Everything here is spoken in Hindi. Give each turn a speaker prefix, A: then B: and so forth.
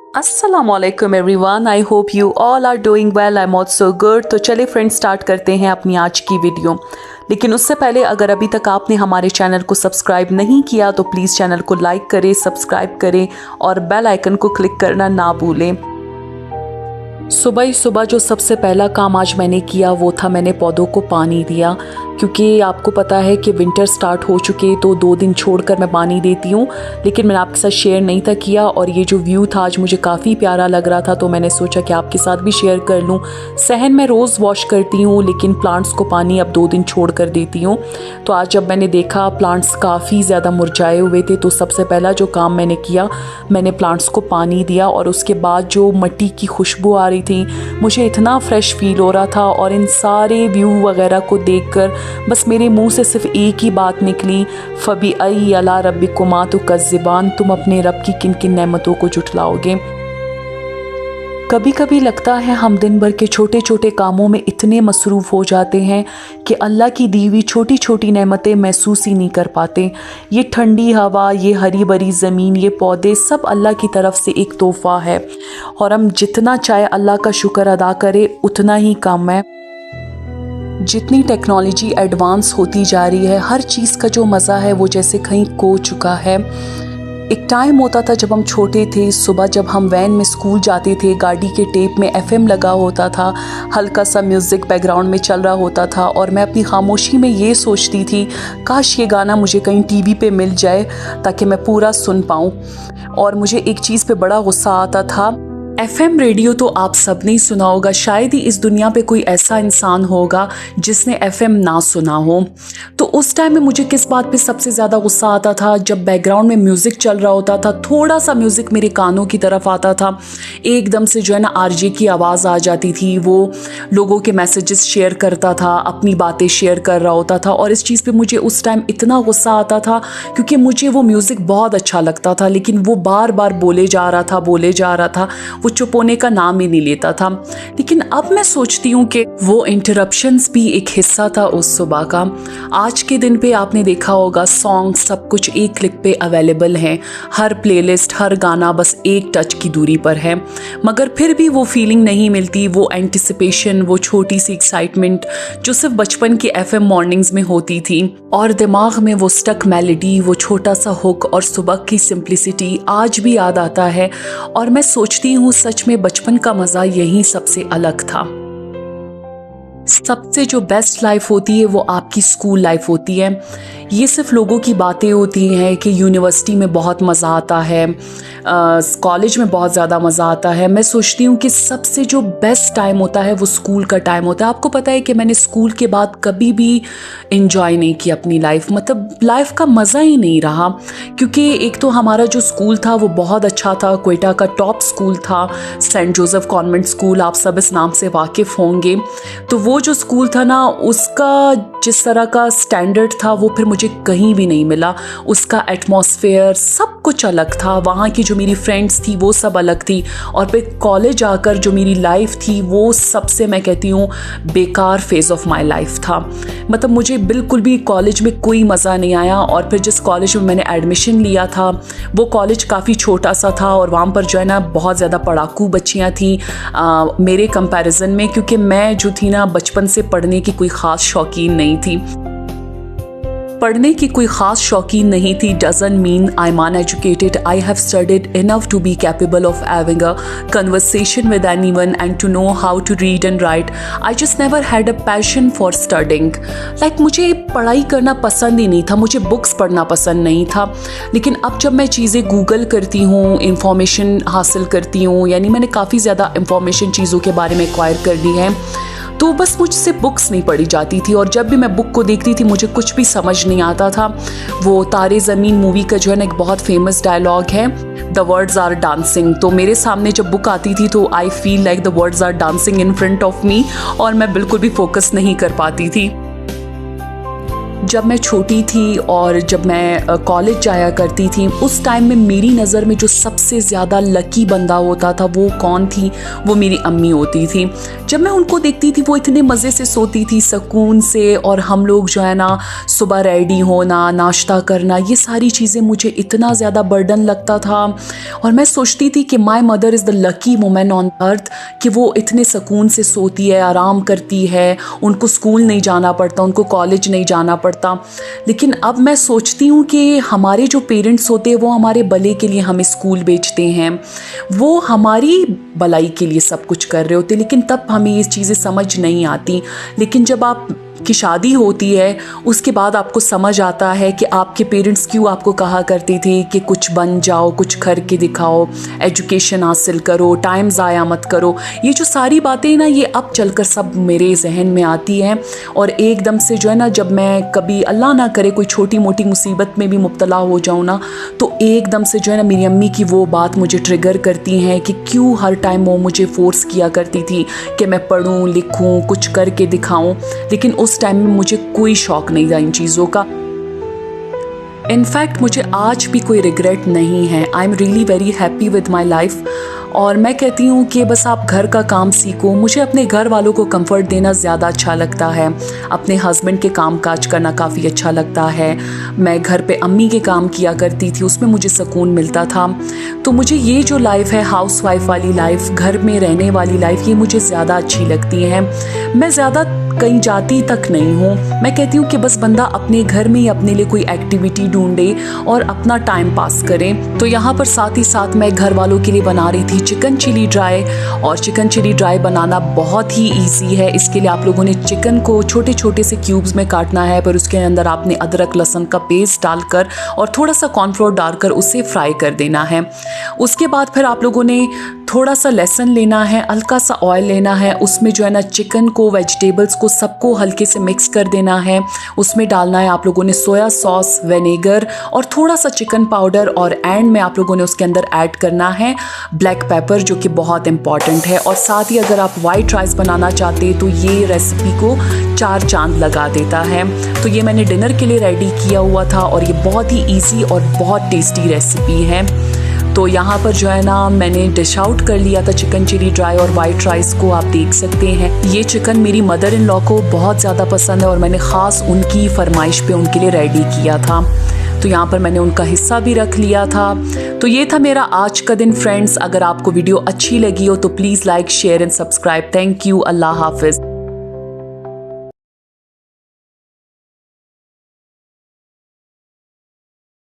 A: Assalamualaikum everyone. I hope you all are doing well. I'm also good. तो चलिए फ्रेंड्स स्टार्ट करते हैं अपनी आज की वीडियो। लेकिन उससे पहले अगर अभी तक आपने हमारे चैनल को सब्सक्राइब नहीं किया तो प्लीज़ चैनल को लाइक करें, सब्सक्राइब करें और बेल आइकन को क्लिक करना ना भूलें। सुबह ही सुबह जो सबसे पहला काम आज मैंने किया वो था मैंने पौधों को पानी दिया, क्योंकि आपको पता है कि विंटर स्टार्ट हो चुके तो 2 दिन छोड़कर मैं पानी देती हूँ, लेकिन मैंने आपके साथ शेयर नहीं था किया। और ये जो व्यू था आज मुझे काफ़ी प्यारा लग रहा था तो मैंने सोचा कि आपके साथ भी शेयर कर लूँ। सहन मैं रोज़ वॉश करती हूँ लेकिन प्लांट्स को पानी अब 2 दिन छोड़ कर देती हूँ। तो आज जब मैंने देखा प्लांट्स काफ़ी ज़्यादा मुरझाए हुए थे तो सबसे पहला जो काम मैंने किया मैंने प्लांट्स को पानी दिया। और उसके बाद जो मिट्टी की खुशबू आ रही थी मुझे इतना फ्रेश फील हो रहा था। और इन सारे व्यू वगैरह को देखकर बस मेरे मुंह से सिर्फ एक ही बात निकली, फबी आई अला रब्बिकुमा तुकज़्ज़िबान, तुम अपने रब की किन किन नेमतों को जुटलाओगे। कभी कभी लगता है हम दिन भर के छोटे छोटे कामों में इतने मसरूफ़ हो जाते हैं कि अल्लाह की दी हुई छोटी छोटी नेमतें महसूस ही नहीं कर पाते। ये ठंडी हवा, ये हरी भरी ज़मीन, ये पौधे सब अल्लाह की तरफ से एक तोहफ़ा है और हम जितना चाहे अल्लाह का शुक्र अदा करें उतना ही कम है। जितनी टेक्नोलॉजी एडवांस होती जा रही है हर चीज़ का जो मज़ा है वो जैसे कहीं खो चुका है। एक टाइम होता था जब हम छोटे थे, सुबह जब हम वैन में स्कूल जाते थे गाड़ी के टेप में एफएम लगा होता था, हल्का सा म्यूज़िक बैकग्राउंड में चल रहा होता था और मैं अपनी खामोशी में ये सोचती थी काश ये गाना मुझे कहीं टीवी पे मिल जाए ताकि मैं पूरा सुन पाऊँ। और मुझे एक चीज़ पे बड़ा गुस्सा आता था, एफएम रेडियो तो आप सब ने सुना होगा, शायद ही इस दुनिया पे कोई ऐसा इंसान होगा जिसने एफएम ना सुना हो। तो उस टाइम में मुझे किस बात पे सबसे ज़्यादा गुस्सा आता था, जब बैकग्राउंड में म्यूज़िक चल रहा होता था, थोड़ा सा म्यूज़िक मेरे कानों की तरफ आता था, एकदम से जो है ना आरजे की आवाज़ आ जाती थी, वो लोगों के मैसेजेस शेयर करता था, अपनी बातें शेयर कर रहा होता था। और इस चीज़ पर मुझे उस टाइम इतना गुस्सा आता था क्योंकि मुझे वो म्यूज़िक बहुत अच्छा लगता था लेकिन वो बार बार बोले जा रहा था, वो चुप होने का नाम ही नहीं लेता था। लेकिन अब मैं सोचती हूँ कि वो इंटरप्शंस भी एक हिस्सा था उस सुबह का। आज के दिन पे आपने देखा होगा सॉन्ग सब कुछ एक क्लिक पे अवेलेबल हैं, हर प्लेलिस्ट हर गाना बस एक टच की दूरी पर है, मगर फिर भी वो फीलिंग नहीं मिलती, वो एंटिसिपेशन, वो छोटी सी एक्साइटमेंट जो सिर्फ बचपन की एफएम मॉर्निंग्स में होती थी। और दिमाग में वो स्टक मेलोडी, वो छोटा सा हुक और सुबह की सिंप्लिसिटी आज भी याद आता है। और मैं सोचती हूँ सच में बचपन का मज़ा यही सबसे अलग था। सबसे जो बेस्ट लाइफ होती है वो आपकी स्कूल लाइफ होती है। ये सिर्फ लोगों की बातें होती हैं कि यूनिवर्सिटी में बहुत मज़ा आता है, कॉलेज में बहुत ज़्यादा मज़ा आता है। मैं सोचती हूँ कि सबसे जो बेस्ट टाइम होता है वो स्कूल का टाइम होता है। आपको पता है कि मैंने स्कूल के बाद कभी भी इंजॉय नहीं की अपनी लाइफ, मतलब लाइफ का मज़ा ही नहीं रहा। क्योंकि एक तो हमारा जो स्कूल था वो बहुत अच्छा था, क्वेटा का टॉप स्कूल था, सेंट जोसेफ कॉन्वेंट स्कूल, आप सब इस नाम से वाकिफ़ होंगे। तो वो जो स्कूल था ना उसका जिस तरह का स्टैंडर्ड था वो फिर मुझे कहीं भी नहीं मिला। उसका एटमॉस्फेयर सब कुछ अलग था, वहाँ की जो मेरी फ्रेंड्स थी वो सब अलग थी। और फिर कॉलेज आकर जो मेरी लाइफ थी वो सबसे मैं कहती हूँ बेकार फेज़ ऑफ माय लाइफ था। मतलब मुझे बिल्कुल भी कॉलेज में कोई मज़ा नहीं आया। और फिर जिस कॉलेज में मैंने एडमिशन लिया था वो कॉलेज काफ़ी छोटा सा था और वहाँ पर जो है ना बहुत ज़्यादा पढ़ाकू बच्चियाँ थीं मेरे कंपैरिजन में, क्योंकि मैं जो थी ना बचपन से पढ़ने की कोई ख़ास शौकीन नहीं थी। पढ़ने की कोई ख़ास शौकीन नहीं थी doesn't mean I am uneducated. I have studied enough to be capable of having a conversation with anyone and to know how to read and write. I just never had a passion for studying. Like मुझे पढ़ाई करना पसंद ही नहीं था, मुझे बुक्स पढ़ना पसंद नहीं था। लेकिन अब जब मैं चीज़ें गूगल करती हूँ, इंफॉर्मेशन हासिल करती हूँ, यानी मैंने काफ़ी ज़्यादा इंफॉर्मेशन चीज़ों के बारे में एक्वायर कर ली है, तो बस मुझसे बुक्स नहीं पढ़ी जाती थी। और जब भी मैं बुक को देखती थी मुझे कुछ भी समझ नहीं आता था। वो तारे ज़मीन मूवी का जो है ना एक बहुत फेमस डायलॉग है, द वर्ड्स आर डांसिंग। तो मेरे सामने जब बुक आती थी तो I feel like the words are dancing in front of me और मैं बिल्कुल भी फोकस नहीं कर पाती थी। जब मैं छोटी थी और जब मैं कॉलेज जाया करती थी, उस टाइम में मेरी नज़र में जो सबसे ज़्यादा लकी बंदा होता था वो कौन थी? वो मेरी अम्मी होती थी। जब मैं उनको देखती थी वो इतने मज़े से सोती थी, सुकून से, और हम लोग जो है ना सुबह रेडी होना, नाश्ता करना, ये सारी चीज़ें मुझे इतना ज़्यादा बर्डन लगता था। और मैं सोचती थी कि my mother is the lucky women on earth, कि वो इतने सुकून से सोती है, आराम करती है, उनको स्कूल नहीं जाना पड़ता, उनको कॉलेज नहीं जाना पड़ता। लेकिन अब मैं सोचती हूँ कि हमारे जो पेरेंट्स होते हैं वो हमारे भले के लिए हमें स्कूल भेजते हैं, वो हमारी भलाई के लिए सब कुछ कर रहे होते, लेकिन तब हमें ये चीज़ें समझ नहीं आती। लेकिन जब आप की शादी होती है उसके बाद आपको समझ आता है कि आपके पेरेंट्स क्यों आपको कहा करते थे कि कुछ बन जाओ, कुछ करके दिखाओ, एजुकेशन हासिल करो, टाइम ज़ाया मत करो। ये जो सारी बातें ना, ये अब चलकर सब मेरे जहन में आती हैं। और एकदम से जो है ना, जब मैं कभी अल्लाह ना करे कोई छोटी मोटी मुसीबत में भी मुब्तला हो जाऊँ ना, तो एकदम से जो है ना मेरी अम्मी की वो बात मुझे ट्रिगर करती हैं कि क्यों हर टाइम वो मुझे फोर्स किया करती थी कि मैं पढ़ूँ, लिखूँ, कुछ करके दिखाऊँ। लेकिन उस टाइम में मुझे कोई शौक नहीं था इन चीज़ों का। इनफैक्ट मुझे आज भी कोई रिग्रेट नहीं है। I am really very happy with my life. और मैं कहती हूँ कि बस आप घर का काम सीखो। मुझे अपने घर वालों को कंफर्ट देना ज़्यादा अच्छा लगता है, अपने हस्बैंड के काम काज करना काफ़ी अच्छा लगता है। मैं घर पे अम्मी के काम किया करती थी, उसमें मुझे सुकून मिलता था। तो मुझे ये जो लाइफ है, हाउस वाइफ वाली लाइफ, घर में रहने वाली लाइफ, ये मुझे ज़्यादा अच्छी लगती है। मैं ज़्यादा कहीं जाती तक नहीं हूँ। मैं कहती हूँ कि बस बंदा अपने घर में ही अपने लिए कोई एक्टिविटी ढूंढे और अपना टाइम पास करे। तो यहाँ पर साथ ही साथ मैं घर वालों के लिए बना रही थी चिकन चिली ड्राई। और चिकन चिली ड्राई बनाना बहुत ही ईजी है। इसके लिए आप लोगों ने चिकन को छोटे छोटे से क्यूब्स में काटना है, पर उसके अंदर आपने अदरक लहसुन का पेस्ट डालकर और थोड़ा सा कॉर्नफ्लोर डालकर उसे फ्राई कर देना है। उसके बाद फिर आप लोगों ने थोड़ा सा लहसुन लेना है, हल्का सा ऑयल लेना है, उसमें जो है ना चिकन को, वेजिटेबल्स को, सबको हल्के से मिक्स कर देना है। उसमें डालना है आप लोगों ने सोया सॉस, विनेगर और थोड़ा सा चिकन पाउडर, और एंड में आप लोगों ने उसके अंदर ऐड करना है ब्लैक पेपर, जो कि बहुत इंपॉर्टेंट है। और साथ ही अगर आप वाइट राइस बनाना चाहते हैं तो ये रेसिपी को 4 चांद लगा देता है। तो ये मैंने डिनर के लिए रेडी किया हुआ था और ये बहुत ही ईजी और बहुत टेस्टी रेसिपी है। तो यहाँ पर जो है ना मैंने डिश आउट कर लिया था चिकन चिली ड्राई और वाइट राइस को, आप देख सकते हैं। ये चिकन मेरी मदर इन लॉ को बहुत ज़्यादा पसंद है और मैंने ख़ास उनकी फरमाइश पे उनके लिए रेडी किया था। तो यहाँ पर मैंने उनका हिस्सा भी रख लिया था। तो ये था मेरा आज का दिन फ्रेंड्स। अगर आपको वीडियो अच्छी लगी हो तो please like, share and subscribe. Thank you. अल्लाह हाफिज़।